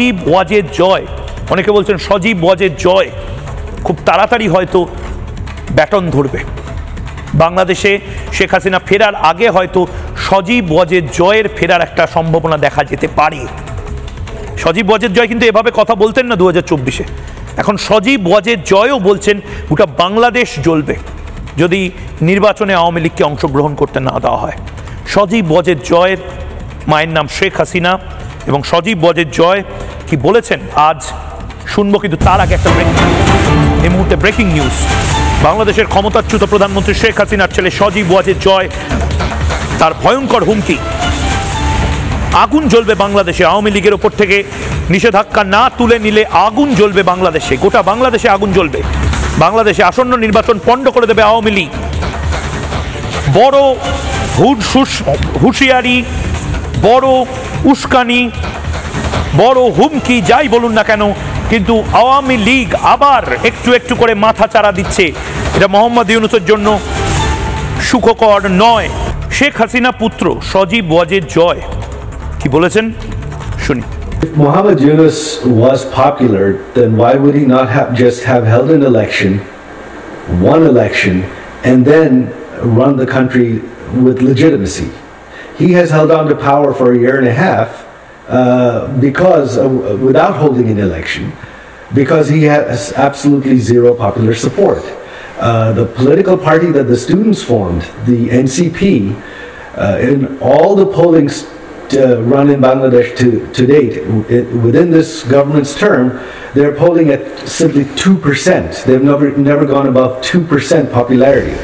সজীব ওয়াজেদ জয়, অনেকে বলছেন সজীব ওয়াজেদ জয় খুব তাড়াতাড়ি হয়তো ব্যাটন ধরবে বাংলাদেশে। শেখ হাসিনা ফেরার আগে হয়তো সজীব ওয়াজেদ জয়ের ফেরার একটা সম্ভাবনা দেখা যেতে পারে। সজীব ওয়াজেদ জয় কিন্তু এভাবে কথা বলতেন না 2024-এ। এখন সজীব ওয়াজেদ জয়ও বলছেন গোটা বাংলাদেশ জ্বলবে যদি নির্বাচনে আওয়ামী লীগকে অংশগ্রহণ করতে না দেওয়া হয়। সজীব ওয়াজেদ জয়ের মায়ের নাম শেখ হাসিনা এবং সজীব ওয়াজেদ জয় কি বলেছেন আজ শুনবো, কিন্তু তার আগে একটা ব্রেকিং নিউজ। এই মুহূর্তে ব্রেকিং নিউজ, বাংলাদেশের ক্ষমতাচ্যুত প্রধানমন্ত্রী শেখ হাসিনার ছেলে সজীব ওয়াজেদ জয় তার ভয়ঙ্কর হুমকি, আগুন জ্বলবে বাংলাদেশে, আওয়ামী লীগের ওপর থেকে নিষেধাজ্ঞা না তুলে নিলে আগুন জ্বলবে বাংলাদেশে, গোটা বাংলাদেশে আগুন জ্বলবে, বাংলাদেশে আসন্ন নির্বাচন পণ্ড করে দেবে আওয়ামী লীগ। বড় হুঁশিয়ারি, বড় উস্কানি, বড় হুমকি, যাই বলুন না কেন, কিন্তু আওয়ামী লীগ আবার একটু একটু করে মাথা চাড়া দিচ্ছে। এটা মোহাম্মদ ইউনূসের জন্য সুখকর নয়। শেখ হাসিনা পুত্র সজীব ওয়াজেদ জয় কি বলেছেন শুনি। If Mohammed Yunus was popular, then why would he not have held an election, won election, and then run the country with legitimacy? He has held on to power for a year and a half because without holding an election, because he has absolutely zero popular support. The political party that the students formed, the NCP, in all the polling run in Bangladesh to date, within this government's term, they're polling at simply 2%. They've never gone above 2% popularity.